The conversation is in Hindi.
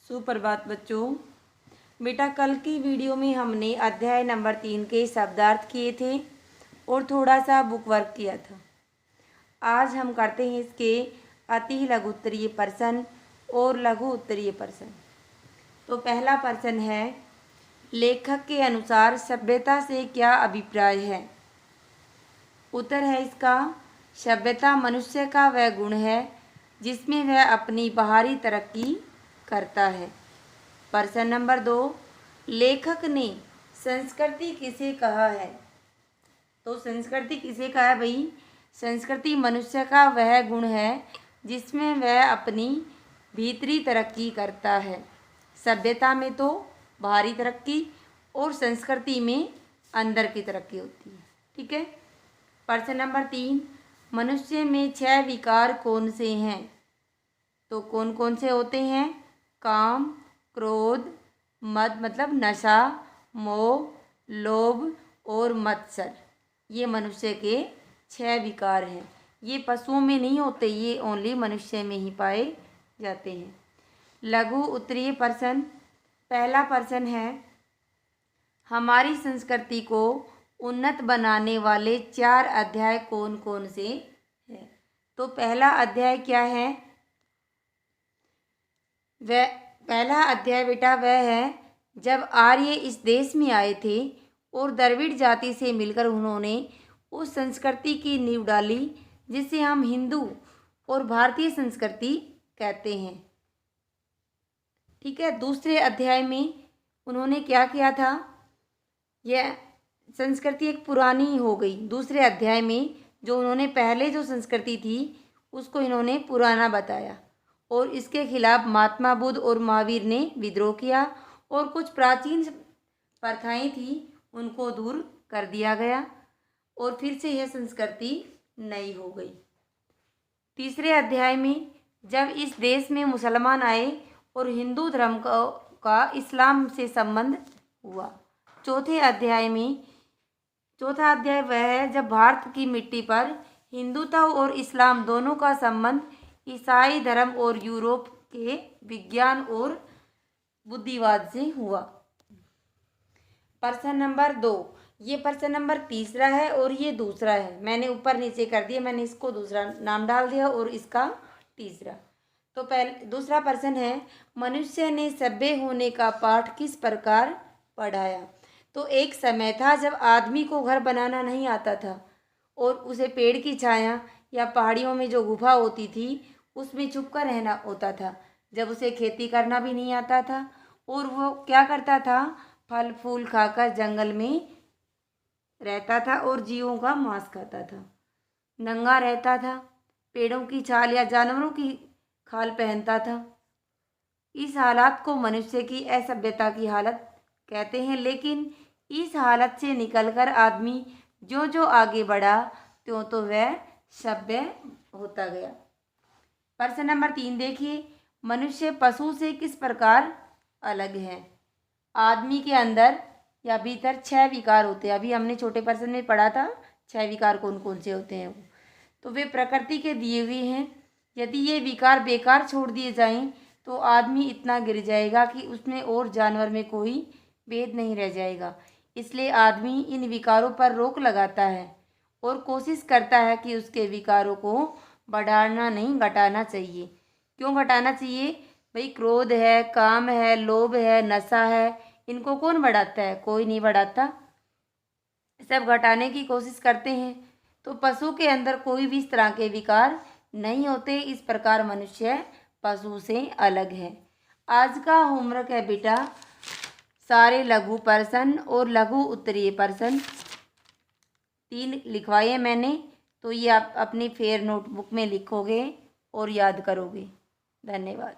सुप्रभात बच्चों। बेटा कल की वीडियो में हमने अध्याय नंबर 3 के शब्दार्थ किए थे और थोड़ा सा बुक वर्क किया था। आज हम करते हैं इसके अति लघु उत्तरीय प्रश्न और लघु उत्तरीय प्रश्न। तो पहला प्रश्न है, लेखक के अनुसार सभ्यता से क्या अभिप्राय है। उत्तर है इसका, सभ्यता मनुष्य का वह गुण है जिसमें वह अपनी बाहरी तरक्की करता है। प्रश्न नंबर 2, लेखक ने संस्कृति किसे कहा है। तो संस्कृति किसे कहा है भाई, संस्कृति मनुष्य का वह गुण है जिसमें वह अपनी भीतरी तरक्की करता है। सभ्यता में तो बाहरी तरक्की और संस्कृति में अंदर की तरक्की होती है। ठीक है। प्रश्न नंबर 3, मनुष्य में 6 विकार कौन से हैं। तो कौन कौन से होते हैं, काम, क्रोध, मद मतलब नशा, मोह, लोभ और मत्सर। ये मनुष्य के 6 विकार हैं। ये पशुओं में नहीं होते, ये ओनली मनुष्य में ही पाए जाते हैं। लघु उत्तरीय प्रश्न। पहला प्रश्न है, हमारी संस्कृति को उन्नत बनाने वाले 4 अध्याय कौन कौन से हैं। तो पहला अध्याय क्या है, वह पहला अध्याय बेटा वह है जब आर्य इस देश में आए थे और द्रविड़ जाति से मिलकर उन्होंने उस संस्कृति की नींव डाली जिसे हम हिंदू और भारतीय संस्कृति कहते हैं। ठीक है। दूसरे अध्याय में उन्होंने क्या किया था, यह संस्कृति एक पुरानी हो गई। दूसरे अध्याय में जो उन्होंने पहले जो संस्कृति थी उसको इन्होंने पुराना बताया और इसके खिलाफ महात्मा बुद्ध और महावीर ने विद्रोह किया और कुछ प्राचीन प्रथाएं थी उनको दूर कर दिया गया और फिर से यह संस्कृति नई हो गई। तीसरे अध्याय में जब इस देश में मुसलमान आए और हिंदू धर्म का इस्लाम से संबंध हुआ। चौथा अध्याय वह है जब भारत की मिट्टी पर हिंदुत्व और इस्लाम दोनों का संबंध ईसाई धर्म और यूरोप के विज्ञान और बुद्धिवाद से हुआ। प्रश्न नंबर 2, ये प्रश्न नंबर तीसरा है और ये दूसरा है। मैंने ऊपर नीचे कर दिया, मैंने इसको दूसरा नाम डाल दिया और इसका तीसरा। तो दूसरा प्रश्न है, मनुष्य ने सभ्य होने का पाठ किस प्रकार पढ़ाया। तो एक समय था जब आदमी को घर बनाना नहीं आता था और उसे पेड़ की छाया या पहाड़ियों में जो गुफा होती थी उसमें छुप कर रहना होता था। जब उसे खेती करना भी नहीं आता था और वो क्या करता था, फल फूल खाकर जंगल में रहता था और जीवों का मांस खाता था, नंगा रहता था, पेड़ों की छाल या जानवरों की खाल पहनता था। इस हालत को मनुष्य की असभ्यता की हालत कहते हैं। लेकिन इस हालत से निकलकर आदमी जो जो आगे बढ़ा त्यों तो वह सभ्य होता गया। प्रश्न नंबर 3 देखिए, मनुष्य पशु से किस प्रकार अलग है। आदमी के अंदर या भीतर 6 विकार होते हैं। अभी हमने छोटे प्रश्न में पढ़ा था 6 विकार कौन कौन से होते हैं। तो वे प्रकृति के दिए हुए हैं। यदि ये विकार बेकार छोड़ दिए जाएं तो आदमी इतना गिर जाएगा कि उसमें और जानवर में कोई भेद नहीं रह जाएगा। इसलिए आदमी इन विकारों पर रोक लगाता है और कोशिश करता है कि उसके विकारों को बढ़ाना नहीं घटाना चाहिए। क्यों घटाना चाहिए भाई, क्रोध है, काम है, लोभ है, नशा है, इनको कौन बढ़ाता है, कोई नहीं बढ़ाता। सब घटाने की कोशिश करते हैं। तो पशु के अंदर कोई भी इस तरह के विकार नहीं होते। इस प्रकार मनुष्य पशु से अलग है। आज का होमवर्क है बेटा सारे लघु प्रश्न और लघु उत्तरीय प्रश्न 3 लिखवाए मैंने। तो ये आप अपनी फेयर नोटबुक में लिखोगे और याद करोगे। धन्यवाद।